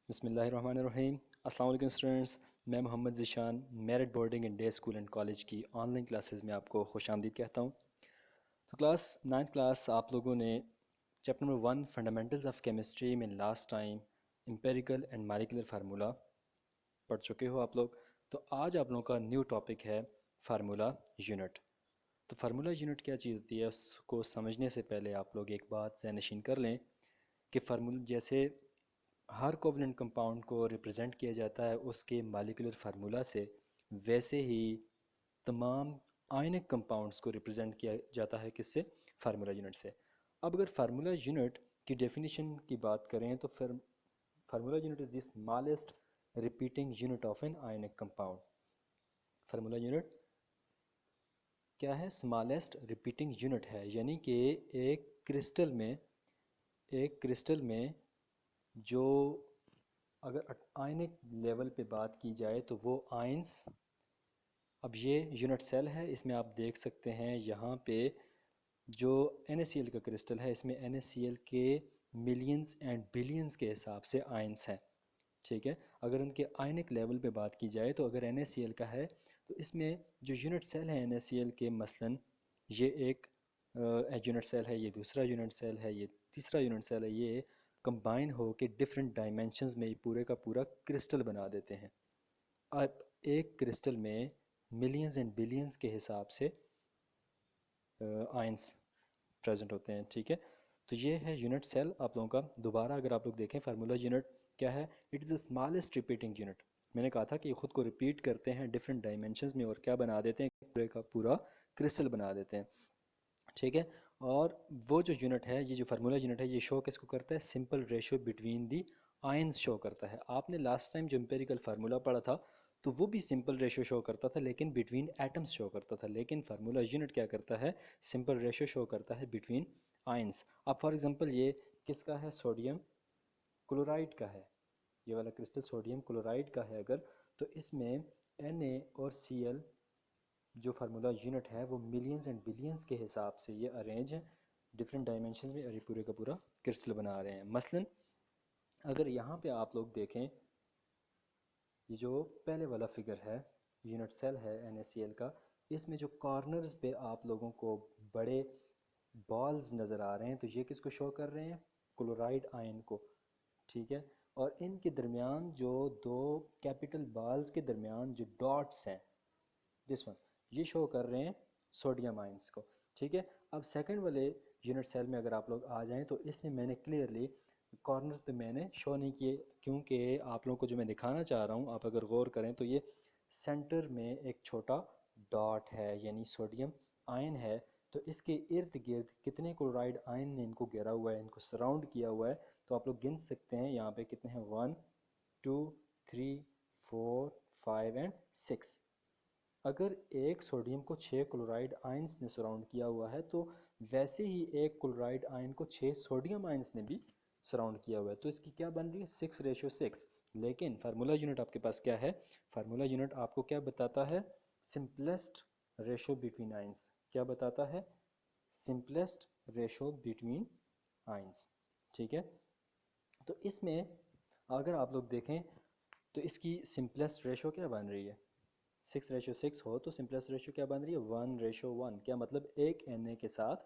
बिस्मिल्लाहिर्रहमानिर्रहीम। अस्सलाम वालेकुम स्टूडेंट्स, मैं Mohammad Zeeshan Merit Boarding and Day School and College की ऑनलाइन क्लासेस में आपको खुशामदीद कहता हूँ। तो क्लास नाइन्थ क्लास आप लोगों ने chapter number 1 fundamentals of chemistry में last time empirical and molecular formula पढ़ चुके हो आप लोग। तो आज आप लोगों का न्यू टॉपिक है फार्मूला यूनिट। तो फार्मूला यूनिट क्या चीज़ होती है उसको समझने से पहले आप लोग एक बात ज़हन नशीन कर लें कि फार्मूला जैसे हर कोवलेंट कंपाउंड को रिप्रेजेंट किया जाता है उसके मॉलिक्यूलर फार्मूला से, वैसे ही तमाम आयनिक कंपाउंड्स को रिप्रेजेंट किया जाता है किससे? फार्मूला यूनिट से। अब अगर फार्मूला यूनिट की डेफिनेशन की बात करें तो फिर formula unit is the smallest repeating unit of an ionic compound. Formula unit क्या है? स्मॉलेस्ट रिपीटिंग यूनिट है, यानी कि एक क्रिस्टल में जो अगर आयनिक लेवल पे बात की जाए तो वो आयंस, अब ये यूनिट सेल है, इसमें आप देख सकते हैं यहाँ पे जो NaCl का क्रिस्टल है इसमें NaCl के मिलियंस एंड बिलियंस के हिसाब से आयंस हैं। ठीक है, अगर उनके आयनिक लेवल पे बात की जाए तो अगर NaCl का है तो इसमें जो यूनिट सेल है NaCl के, मसलन ये एक यूनिट सेल है, ये दूसरा यूनिट सेल है, ये तीसरा यूनिट सेल है, ये कंबाइन हो के डिफरेंट डायमेंशंस में पूरे का पूरा क्रिस्टल बना देते हैं। अब एक क्रिस्टल में मिलियंस एंड बिलियंस के हिसाब से आयंस प्रेजेंट होते हैं। ठीक है, तो ये है यूनिट सेल आप लोगों का। दोबारा अगर आप लोग देखें फार्मूला यूनिट क्या है, it is the smallest repeating unit. मैंने कहा था कि ये खुद को रिपीट करते हैं डिफरेंट डायमेंशंस में और क्या बना देते हैं, पूरे का पूरा क्रिस्टल बना देते हैं। ठीक है, और वो जो यूनिट है, ये जो फार्मूला यूनिट है, ये शो किसको करता है? Simple ratio between the ions show करता है। आपने लास्ट टाइम जो एम्पिरिकल फार्मूला पढ़ा था तो वो भी सिंपल रेशो शो करता था लेकिन बिटवीन एटम्स शो करता था, लेकिन फार्मूला यूनिट क्या करता है? सिंपल रेशो शो करता है बिटवीन आयंस। अब फॉर एग्जांपल ये किसका है? सोडियम क्लोराइड का है। ये वाला क्रिस्टल सोडियम क्लोराइड का है अगर, तो इसमें Na और Cl जो फार्मूला यूनिट है वो मिलियंस एंड बिलियंस के हिसाब से ये अरेंज है डिफरेंट डायमेंशंस में और ये पूरे का पूरा क्रिस्टल बना रहे हैं। मसलन अगर यहाँ पे आप लोग देखें, ये जो पहले वाला फिगर है, यूनिट सेल है NaCl का, इसमें जो कॉर्नर्स पे आप लोगों को बड़े बॉल्स नज़र आ रहे हैं तो ये किसको शो कर रहे हैं? क्लोराइड आयन को। ठीक है, और इनके दरमियान जो दो कैपिटल बॉल्स के दरमियान जो डॉट्स हैं, दिस वन, ये शो कर रहे हैं सोडियम आयंस को। ठीक है, अब सेकंड वाले यूनिट सेल में अगर आप लोग आ जाएं तो इसमें मैंने क्लियरली कॉर्नर्स पे मैंने शो नहीं किए, क्योंकि आप लोगों को जो मैं दिखाना चाह रहा हूँ, आप अगर गौर करें तो ये सेंटर में एक छोटा डॉट है यानी सोडियम आयन है। तो इसके इर्द गिर्द कितने क्लोराइड आयन ने इनको घेरा हुआ है, इनको सराउंड किया हुआ है, तो आप लोग गिन सकते हैं यहाँ पे कितने हैं, 1 2 3 4 5 एंड 6। अगर एक सोडियम को 6 क्लोराइड आयंस ने सराउंड किया हुआ है तो वैसे ही एक क्लोराइड आयन को 6 सोडियम आयंस ने भी सराउंड किया हुआ है, तो इसकी क्या बन रही है? 6:6। लेकिन फार्मूला यूनिट आपके पास क्या है? फार्मूला यूनिट आपको क्या बताता है? Simplest ratio between ions. क्या बताता है? Simplest ratio between ions. ठीक है, तो इसमें अगर आप लोग देखें तो इसकी सिंपलेस्ट रेशो क्या बन रही है? 6:6 हो तो सिंपलेस्ट रेशियो क्या बन रही है? 1:1। क्या मतलब? एक Na के साथ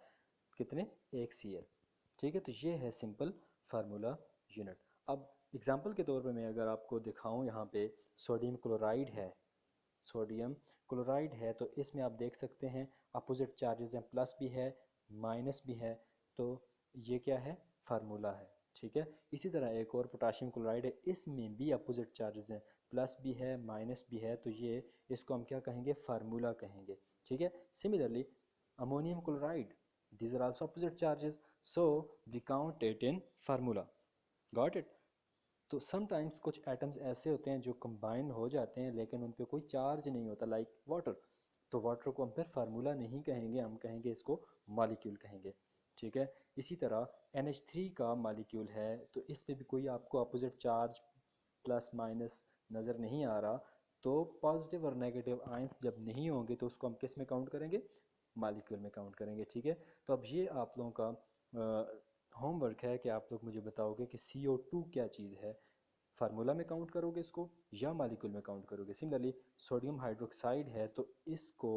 कितने? एक Cl। ठीक है, तो ये है सिंपल फार्मूला यूनिट। अब एग्जांपल के तौर पे मैं अगर आपको दिखाऊं, यहाँ पे सोडियम क्लोराइड है, सोडियम क्लोराइड है, तो इसमें आप देख सकते हैं अपोजिट चार्जेस हैं, प्लस भी है माइनस भी है, तो ये क्या है? फार्मूला है। ठीक है, इसी तरह एक और पोटाशियम क्लोराइड है, इसमें भी अपोजिट चार्जेस हैं, प्लस भी है माइनस भी है, तो ये इसको हम क्या कहेंगे? फार्मूला कहेंगे। ठीक है, similarly ammonium chloride, these are also opposite charges, so we count it in formula. Got it? तो समटाइम्स कुछ एटम्स ऐसे होते हैं जो कंबाइन हो जाते हैं लेकिन उन पे कोई चार्ज नहीं होता, लाइक वाटर। तो वाटर को हम फिर फार्मूला नहीं कहेंगे, हम कहेंगे इसको मॉलिक्यूल कहेंगे। ठीक है, इसी तरह NH3 का मॉलिक्यूल है, तो इस पे भी कोई आपको अपोजिट चार्ज प्लस माइनस नज़र नहीं आ रहा, तो पॉजिटिव और नेगेटिव आयंस जब नहीं होंगे तो उसको हम किस में काउंट करेंगे? मॉलिक्यूल में काउंट करेंगे। ठीक है, तो अब ये आप लोगों का होमवर्क है कि आप लोग मुझे बताओगे कि CO2 क्या चीज़ है? फार्मूला में काउंट करोगे इसको या मालिक्यूल में काउंट करोगे। सिमिलरली सोडियम हाइड्रोक्साइड है तो इसको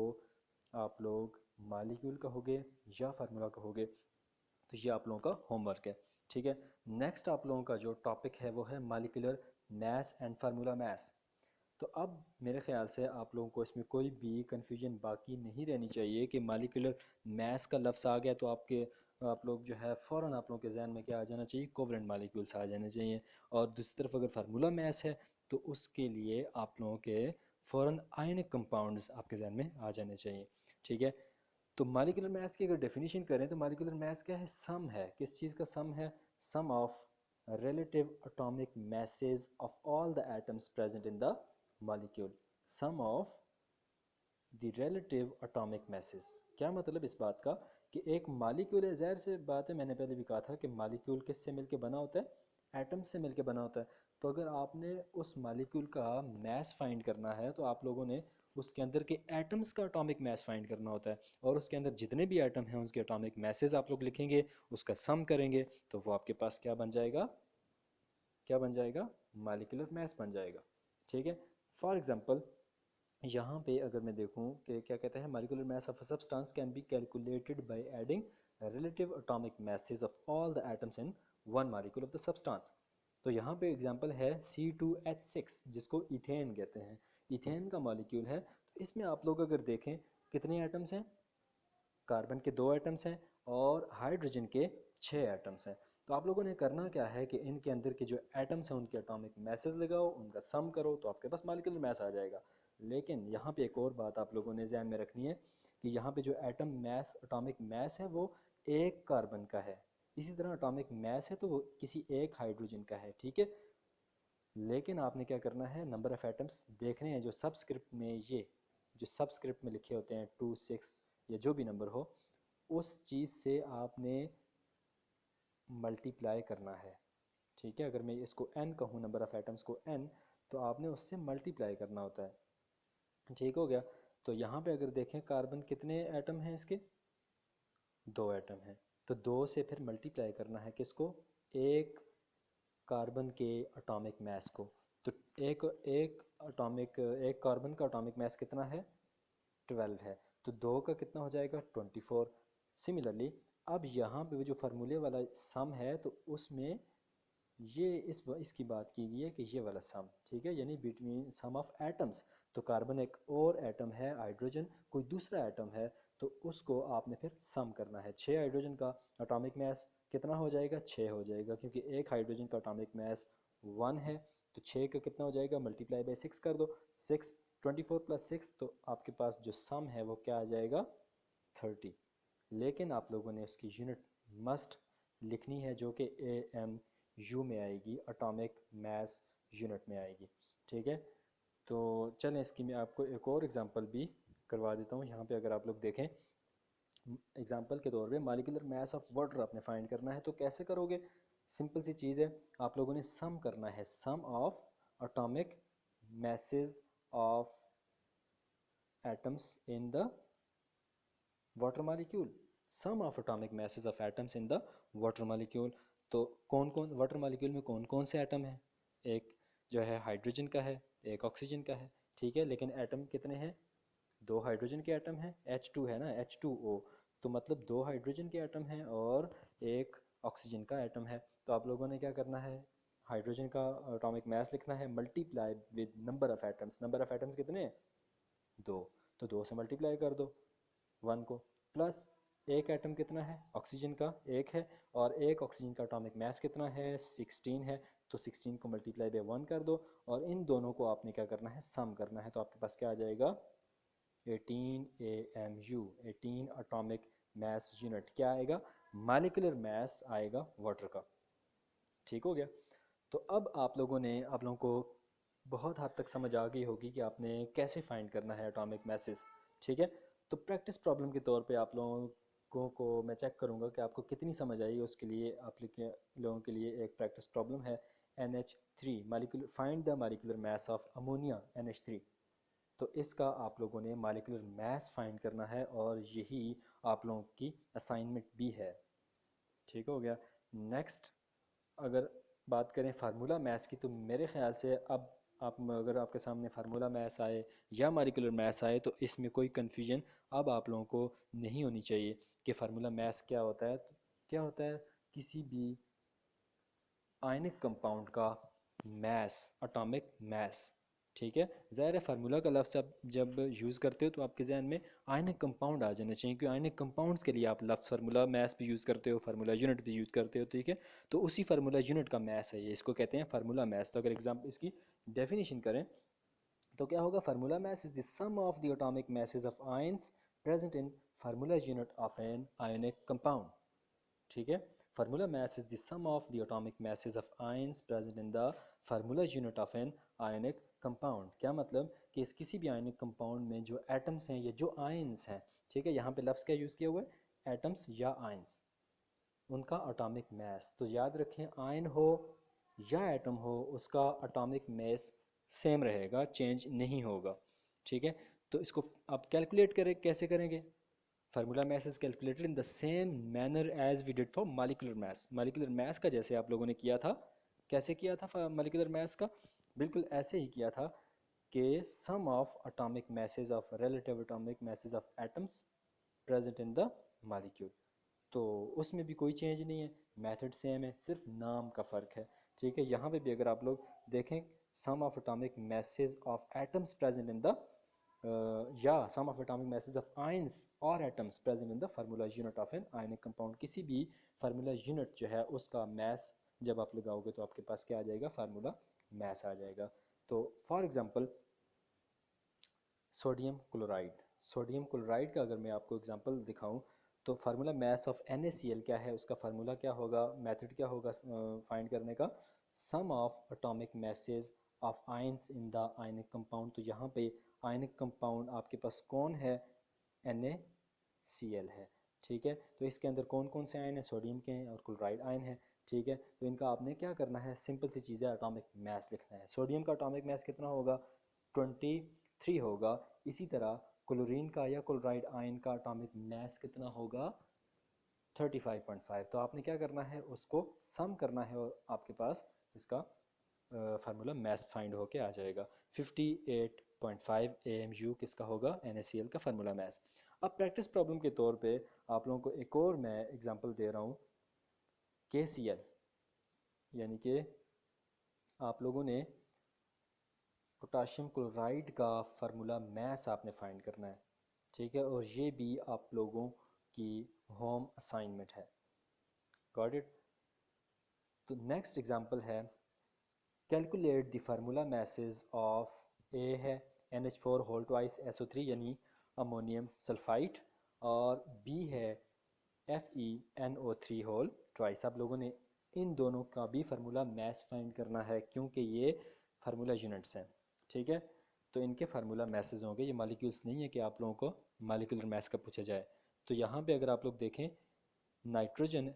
आप लोग मालिक्यूल कहोगे या फार्मूला कहोगे, तो ये आप लोगों का होमवर्क है। ठीक है, नेक्स्ट आप लोगों का जो टॉपिक है वो है molecular mass and formula mass. तो अब मेरे ख्याल से आप लोगों को इसमें कोई भी कन्फ्यूजन बाकी नहीं रहनी चाहिए कि मालिकुलर मैस का लफ्ज़ आ गया तो आप लोग जो है फ़ौरन आप लोगों के जहन में क्या आ जाना चाहिए, कोवलेंट मालिक्यूल्स आ जाने चाहिए। और दूसरी तरफ अगर फार्मूला मैस है तो उसके लिए आप लोगों के फ़ौरन आयनिक कंपाउंड्स आपके जहन में आ जाने चाहिए। ठीक है, तो मालिकुलर मैथ्स की अगर डेफिनेशन करें तो मालिकुलर मैथ्स क्या है, सम है। किस चीज़ का सम है, sum of relative atomic masses of all the atoms present in the molecule, sum of the relative atomic masses। क्या मतलब इस बात का कि एक मालिक्यूल है, ज़ाहिर से बात है, मैंने पहले भी कहा था कि मालिक्यूल किससे मिलके बना होता है, एटम से मिलके बना होता है। तो अगर आपने उस मालिक्यूल का मैस फाइंड करना है तो आप लोगों ने उसके अंदर के एटम्स का एटॉमिक मैस फाइंड करना होता है, और उसके अंदर जितने भी एटम हैं उसके एटॉमिक मैसेज आप लोग लिखेंगे, उसका सम करेंगे तो वो आपके पास क्या बन जाएगा, क्या बन जाएगा, मालिकुलर मैस बन जाएगा। ठीक है, फॉर एग्जांपल यहाँ पे अगर मैं देखूँ कि क्या कहता है, molecular mass of a substance can be calculated by adding relative atomic masses of all the atoms in one molecule of the substance. तो यहाँ पे एग्जांपल है C2H6 जिसको इथेन कहते हैं, इथेन का मॉलिक्यूल है। तो इसमें आप लोग अगर देखें कितने एटम्स हैं, कार्बन के 2 एटम्स हैं और हाइड्रोजन के 6 एटम्स हैं। तो आप लोगों ने करना क्या है कि इनके अंदर के जो एटम्स हैं उनके एटॉमिक मैसेज लगाओ, उनका सम करो तो आपके पास मॉलिक्यूलर मैस आ जाएगा। लेकिन यहाँ पे एक और बात आप लोगों ने ध्यान में रखनी है कि यहाँ पे जो एटम मैस, एटॉमिक मैस है वो एक कार्बन का है, इसी तरह एटॉमिक मैस है तो वो किसी एक हाइड्रोजन का है। ठीक है, लेकिन आपने क्या करना है, नंबर ऑफ़ एटम्स देखने हैं जो सबस्क्रिप्ट में, ये जो सबस्क्रिप्ट में लिखे होते हैं 2, 6 या जो भी नंबर हो, उस चीज़ से आपने मल्टीप्लाई करना है। ठीक है, अगर मैं इसको n कहूँ, नंबर ऑफ़ एटम्स को n, तो आपने उससे मल्टीप्लाई करना होता है। ठीक हो गया, तो यहाँ पे अगर देखें कार्बन कितने एटम हैं इसके, 2 एटम हैं। तो 2 से फिर मल्टीप्लाई करना है किसको, एक कार्बन के एटॉमिक मैस को। तो एक एक एक कार्बन का एटॉमिक मैस कितना है, 12 है। तो 2 का कितना हो जाएगा, 24। सिमिलरली अब यहाँ पे जो फार्मूले वाला सम है तो उसमें ये इसकी बात की गई है कि ये वाला सम, ठीक है, यानी बिटवीन सम ऑफ एटम्स। तो कार्बन एक और एटम है, हाइड्रोजन कोई दूसरा एटम है, तो उसको आपने फिर सम करना है। 6 हाइड्रोजन का एटॉमिक मैस कितना हो जाएगा, 6 हो जाएगा, क्योंकि एक हाइड्रोजन का एटॉमिक मैस 1 है। तो 6 का कितना हो जाएगा, मल्टीप्लाई बाय 6 कर दो, 6, 24 प्लस 6, तो आपके पास जो सम है वो क्या आ जाएगा, 30। लेकिन आप लोगों ने उसकी यूनिट मस्ट लिखनी है जो कि AMU में आएगी, एटॉमिक मैस यूनिट में आएगी। ठीक है, तो चलें इसकी मैं आपको एक और एग्जांपल भी करवा देता हूँ। यहाँ पे अगर आप लोग देखें, एग्जांपल के तौर पे मालिकुलर मैस ऑफ वाटर आपने फाइंड करना है, तो कैसे करोगे, सिंपल सी चीज़ है, आप लोगों ने सम करना है, sum of atomic masses of atoms in the water molecule, sum of atomic masses of atoms in the water molecule. तो कौन कौन वाटर मॉलिक्यूल में कौन कौन से एटम हैं, एक जो है हाइड्रोजन का है, एक ऑक्सीजन का है। ठीक है, लेकिन एटम कितने हैं, 2 हाइड्रोजन के एटम हैं, H2 है ना, H2O, तो मतलब 2 हाइड्रोजन के एटम हैं और एक ऑक्सीजन का एटम है। तो आप लोगों ने क्या करना है, हाइड्रोजन का एटॉमिक मैस लिखना है, multiply with number of atoms. Number of atoms कितने हैं, 2, तो 2 से मल्टीप्लाई कर दो 1 को, प्लस एक एटम कितना है, ऑक्सीजन का 1 है, और एक ऑक्सीजन का एटॉमिक मैस कितना है, 16 है। तो 16 को मल्टीप्लाई बाय 1 कर दो, और इन दोनों को आपने क्या करना है, सम करना है। तो आपके पास क्या आ जाएगा, 18 AMU, 18 एटॉमिक मैस यूनिट क्या आएगा, मालिकुलर मैस आएगा वाटर का। ठीक हो गया, तो अब आप लोगों को बहुत हद तक समझ आ गई होगी कि आपने कैसे फाइंड करना है एटॉमिक मैसेज। ठीक है, तो प्रैक्टिस प्रॉब्लम के तौर पे आप लोगों को मैं चेक करूंगा कि आपको कितनी समझ आई। उसके लिए लोगों के लिए एक प्रैक्टिस प्रॉब्लम है, NH3 molecular, find the molecular mass of ammonia NH3। तो इसका आप लोगों ने मालिकुलर मैस फाइंड करना है, और यही आप लोगों की असाइनमेंट भी है। ठीक हो गया, नेक्स्ट अगर बात करें फार्मूला मैथ्स की, तो मेरे ख्याल से अब आप अगर आपके सामने फार्मूला मैथ्स आए या मॉलिक्यूलर मैथ्स आए तो इसमें कोई कन्फ्यूजन अब आप लोगों को नहीं होनी चाहिए कि फार्मूला मैथ्स क्या होता है। तो क्या होता है, किसी भी आयनिक कंपाउंड का मैस, एटॉमिक मैस। ठीक है, ज़ाहिर है फार्मूला का लफ्ज़ आप जब यूज़ करते हो तो आपके जहन में आयनिक कंपाउंड आ जाना चाहिए, क्योंकि आयनिक कंपाउंड्स के लिए आप लफ्ज़ फार्मूला मैस भी यूज़ करते हो, फार्मूला यूनिट भी यूज़ करते हो। ठीक है, तो उसी फार्मूला यूनिट का मैस है ये, इसको कहते हैं फार्मूला मैस। तो अगर एग्जाम इसकी डेफिनेशन करें तो क्या होगा, formula mass is the sum of the atomic masses of ions present in formula unit of an ionic compound. ठीक है, formula mass is the sum of the atomic masses of ions present in the formula unit of an ionic compound. क्या मतलब कि इस किसी भी ionic compound में जो एटम्स हैं या जो आयंस हैं, ठीक है, यहाँ पे लफ्ज़ क्या यूज़ किया हुआ है, एटम्स या आयंस, उनका एटॉमिक मैस। तो याद रखें, आयन हो या एटम हो, उसका एटॉमिक मैस सेम रहेगा, चेंज नहीं होगा। ठीक है, तो इसको आप कैलकुलेट करें, कैसे करेंगे, formula mass is calculated in the same manner as we did for molecular mass. Molecular mass का जैसे आप लोगों ने किया था, कैसे किया था मॉलिक्यूलर मैस का, बिल्कुल ऐसे ही किया था कि sum of atomic masses of relative atomic masses of atoms present in the molecule. तो उसमें भी कोई चेंज नहीं है, मेथड सेम है, सिर्फ नाम का फ़र्क है। ठीक है, यहाँ पे भी अगर आप लोग देखें, sum of atomic masses of atoms present in the या sum of atomic masses of ions और atoms present in the formula unit of an ionic compound. किसी भी फार्मूला यूनिट जो है उसका मैस जब आप लगाओगे तो आपके पास क्या आ जाएगा, फार्मूला मैस आ जाएगा। तो for example sodium chloride, sodium chloride का अगर मैं आपको एग्जांपल दिखाऊं तो फार्मूला मैस ऑफ NaCl क्या है, उसका फार्मूला क्या होगा, मेथड क्या होगा फाइंड करने का, sum of atomic masses of ions in the ionic compound. तो यहाँ पे आयनिक कंपाउंड आपके पास कौन है, NaCl है। ठीक है, तो इसके अंदर कौन कौन से आयन है, सोडियम के हैं और क्लोराइड आयन है। ठीक है, तो इनका आपने क्या करना है, सिंपल सी चीज़ है, एटॉमिक मैस लिखना है। सोडियम का एटॉमिक मैस कितना होगा, 23 होगा। इसी तरह क्लोरीन का या क्लोराइड आयन का एटॉमिक मैस कितना होगा, 35.5। तो आपने क्या करना है, उसको सम करना है और आपके पास इसका फार्मूला मैस फाइंड होके आ जाएगा। 58.5 AMU किसका होगा, NaCl का फार्मूला मैस। अब प्रैक्टिस प्रॉब्लम के तौर पे आप लोगों को एक और मैं एग्जांपल दे रहा हूँ, KCl, यानी कि आप लोगों ने पोटाशियम क्लोराइड का फार्मूला मैस आपने फाइंड करना है। ठीक है, और ये भी आप लोगों की होम असाइनमेंट है। Got it. तो नेक्स्ट एग्जांपल है, calculate the formula mass of a है NH4 होल ट्वाइस SO3 यानी अमोनियम सल्फाइड, और बी है FeNO3 होल ट्वाइस। आप लोगों ने इन दोनों का भी फार्मूला मैस फाइंड करना है, क्योंकि ये फार्मूला यूनिट्स हैं। ठीक है, तो इनके फार्मूला मैसेज होंगे, ये मॉलिक्यूल्स नहीं है कि आप लोगों को मॉलिक्यूलर मैस का पूछा जाए। तो यहाँ पे अगर आप लोग देखें, नाइट्रोजन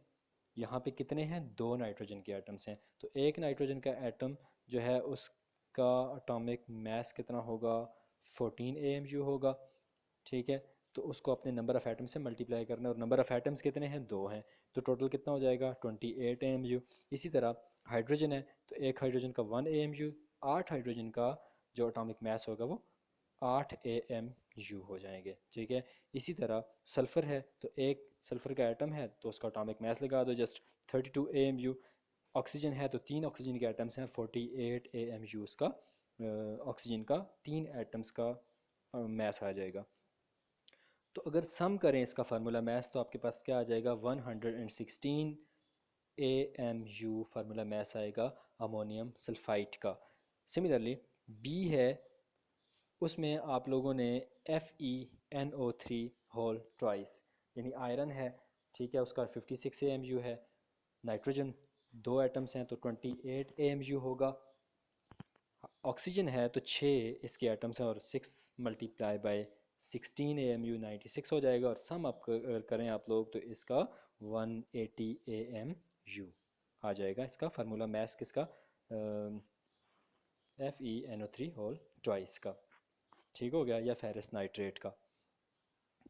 यहाँ पे कितने हैं, 2 नाइट्रोजन के एटम्स हैं। तो एक नाइट्रोजन का एटम जो है उसका एटॉमिक मैस कितना होगा, 14 AMU होगा। ठीक है, तो उसको अपने नंबर ऑफ़ एटम से मल्टीप्लाई करना है, और नंबर ऑफ़ एटम्स कितने हैं, 2 हैं। तो टोटल कितना हो जाएगा, 28 AMU। इसी तरह हाइड्रोजन है, तो एक हाइड्रोजन का 1 AMU, 8 हाइड्रोजन का जो एटॉमिक मैस होगा वो 8 AMU हो जाएंगे। ठीक है, इसी तरह सल्फ़र है, तो एक सल्फ़र का एटम है तो उसका एटॉमिक मैस लगा दो, जस्ट 32 AMU। ऑक्सीजन है तो 3 ऑक्सीजन के एटम्स हैं, 48 AMU उसका ऑक्सीजन का 3 एटम्स का मैस आ जाएगा। तो अगर सम करें इसका फार्मूला मैस तो आपके पास क्या आ जाएगा, 116 AMU फार्मूला मैस आएगा अमोनियम सल्फाइड का। सिमिलरली बी है, उसमें आप लोगों ने FeNO3 होल ट्वाइस यानी आयरन है, ठीक है, उसका 56 AMU है। नाइट्रोजन 2 एटम्स हैं तो 28 AMU होगा। ऑक्सीजन है तो 6 इसके एटम्स हैं और 6 मल्टीप्लाई बाय 16 AMU 96 हो जाएगा, और सम आप करें आप लोग तो इसका 180 AMU आ जाएगा। इसका फार्मूला मैस किसका, FeNO3 होल ट्वाइस का। ठीक हो गया, या फेरस नाइट्रेट का।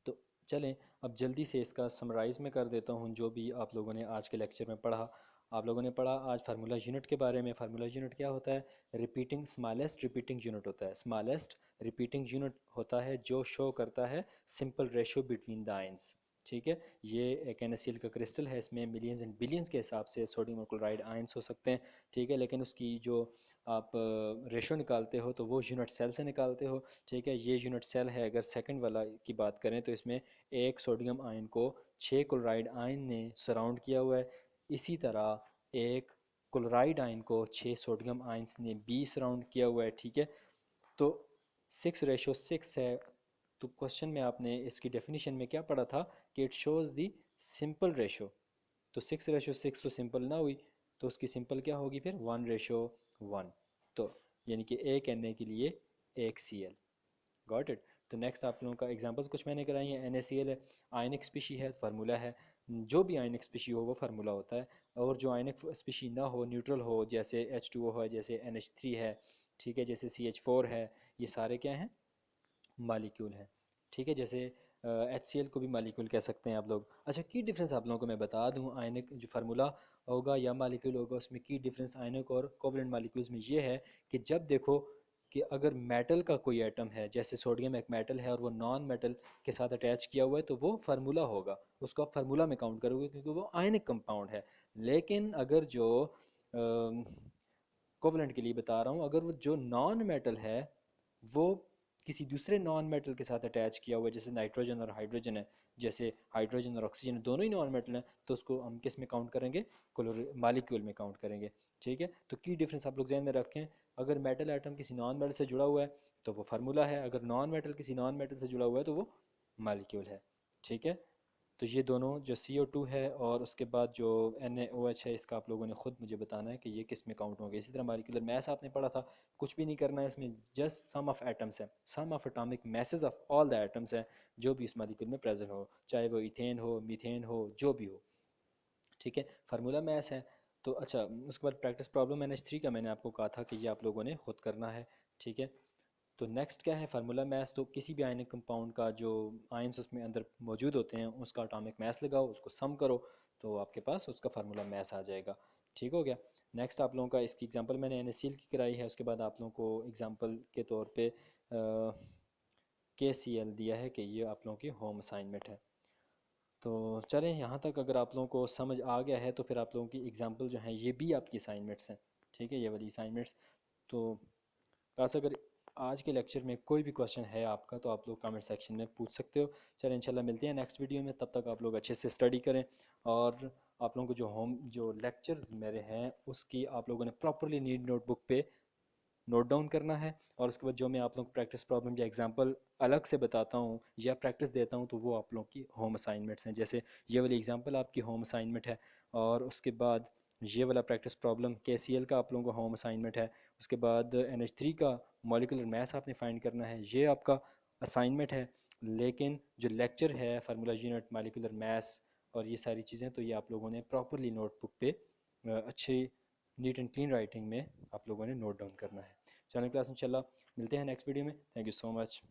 तो चलें अब जल्दी से इसका समराइज़ में कर देता हूँ जो भी आप लोगों ने आज के लेक्चर में पढ़ा। आप लोगों ने पढ़ा आज फार्मूला यूनिट के बारे में। फार्मूला यूनिट क्या होता है? रिपीटिंग स्मॉलेस्ट रिपीटिंग यूनिट होता है। स्मॉलेस्ट रिपीटिंग यूनिट होता है जो शो करता है simple ratio between the ions. ठीक है, ये एक NaCl का क्रिस्टल है, इसमें मिलियंस एंड बिलियंस के हिसाब से सोडियम और क्लोराइड आयंस हो सकते हैं। ठीक है, लेकिन उसकी जो आप रेशो निकालते हो तो वो यूनिट सेल से निकालते हो। ठीक है, ये यूनिट सेल है। अगर सेकंड वाला की बात करें तो इसमें एक सोडियम आयन को 6 क्लोराइड आयन ने सराउंड किया हुआ है। इसी तरह एक क्लोराइड आयन को 6 सोडियम आयंस ने भी सराउंड किया हुआ है। ठीक है, तो 6:6 है। तो क्वेश्चन में आपने इसकी डेफिनेशन में क्या पढ़ा था कि it shows the simple ratio. तो 6:6 तो सिंपल ना हुई, तो उसकी सिंपल क्या होगी फिर? 1:1। तो यानी कि एक Na के लिए एक Cl। Got it. तो नेक्स्ट आप लोगों का एग्जांपल्स कुछ मैंने कराई हैं। NaCl है, आयनिक स्पीशी है, फार्मूला है। जो भी आयनिक स्पीशी हो वो फार्मूला होता है, और जो आयनिक स्पीशी ना हो, न्यूट्रल हो, जैसे H2O है, जैसे NH3 है, ठीक है, जैसे CH4 है, ये सारे क्या हैं? मालिक्यूल हैं। ठीक है, जैसे HCl को भी मालिक्यूल कह सकते हैं आप लोग। अच्छा, की डिफरेंस आप लोगों को मैं बता दूं, आयनिक जो फार्मूला होगा या मालिक्यूल होगा उसमें की डिफरेंस आयनिक और कोवलेंट मालिक्यूल्स में ये है कि जब देखो कि अगर मेटल का कोई एटम है, जैसे सोडियम एक मेटल है और वो नॉन मेटल के साथ अटैच किया हुआ है, तो वो फार्मूला होगा, उसको आप फार्मूला में काउंट करोगे क्योंकि वो आयनिक कंपाउंड है। लेकिन अगर जो कोवलेंट के लिए बता रहा हूँ, अगर वो जो नॉन मेटल है वो किसी दूसरे नॉन मेटल के साथ अटैच किया हुआ है, जैसे नाइट्रोजन और हाइड्रोजन है, जैसे हाइड्रोजन और ऑक्सीजन दोनों ही नॉन मेटल हैं, तो उसको हम किस में काउंट करेंगे? मालिक्यूल में काउंट करेंगे। ठीक है, तो की डिफरेंस आप लोग ध्यान में रखें। अगर मेटल एटम किसी नॉन मेटल से जुड़ा हुआ है तो वो फार्मूला है, अगर नॉन मेटल किसी नॉन मेटल से जुड़ा हुआ है तो वो मालिक्यूल है। ठीक है, तो ये दोनों जो CO2 है और उसके बाद जो NaOH है, इसका आप लोगों ने ख़ुद मुझे बताना है कि ये किस में काउंट होंगे। इसी तरह मॉलिक्यूलर मैस आपने पढ़ा था, कुछ भी नहीं करना है इसमें, जस्ट सम ऑफ एटम्स है, sum of atomic masses of all the atoms है जो भी इस मॉलिक्यूल में प्रेजेंट हो, चाहे वो इथेन हो, मीथेन हो, जो भी हो। ठीक है, फार्मूला मैस है। तो अच्छा, उसके बाद प्रैक्टिस प्रॉब्लम NH3 का मैंने आपको कहा था कि ये आप लोगों ने खुद करना है। ठीक है, तो नेक्स्ट क्या है? Formula maths. तो किसी भी आयनिक कंपाउंड का जो आयंस उसमें अंदर मौजूद होते हैं उसका एटॉमिक मैथ लगाओ, उसको सम करो, तो आपके पास उसका फार्मूला मैथ्स आ जाएगा। ठीक हो गया। नेक्स्ट आप लोगों का इसकी एग्जांपल मैंने NaCl की कराई है, उसके बाद आप लोगों को एग्जांपल के तौर पे KCl दिया है कि ये आप लोगों की होम असाइनमेंट है। तो चलें, यहाँ तक अगर आप लोगों को समझ आ गया है तो फिर आप लोगों की एग्जांपल जो हैं ये भी आपकी असाइनमेंट्स हैं। ठीक है, ये वाली असाइनमेंट्स। तो खास अगर आज के लेक्चर में कोई भी क्वेश्चन है आपका तो आप लोग कमेंट सेक्शन में पूछ सकते हो। चलें, इंशाल्लाह मिलते हैं नेक्स्ट वीडियो में, तब तक आप लोग अच्छे से स्टडी करें, और आप लोगों को जो लेक्चर्स मेरे हैं उसकी आप लोगों ने प्रॉपरली नीड नोटबुक पे नोट डाउन करना है। और उसके बाद जो मैं आप लोग प्रैक्टिस प्रॉब्लम या एग्जांपल अलग से बताता हूँ या प्रैक्टिस देता हूँ तो वो आप लोगों की होम असाइनमेंट्स हैं। जैसे ये वाली एग्जांपल आपकी होम असाइनमेंट है, और उसके बाद ये वाला प्रैक्टिस प्रॉब्लम KCl का आप लोगों को होम असाइनमेंट है। उसके बाद NH3 का मॉलिक्यूलर मैथ आपने फाइंड करना है, ये आपका असाइनमेंट है। लेकिन जो लेक्चर है फार्मूला यूनिट, मॉलिक्यूलर मैथ्स और ये सारी चीज़ें, तो ये आप लोगों ने प्रॉपरली नोटबुक पे अच्छी नीट एंड क्लीन राइटिंग में आप लोगों ने नोट डाउन करना है। चैनल क्लास इंशाल्लाह मिलते हैं नेक्स्ट वीडियो में। Thank you so much.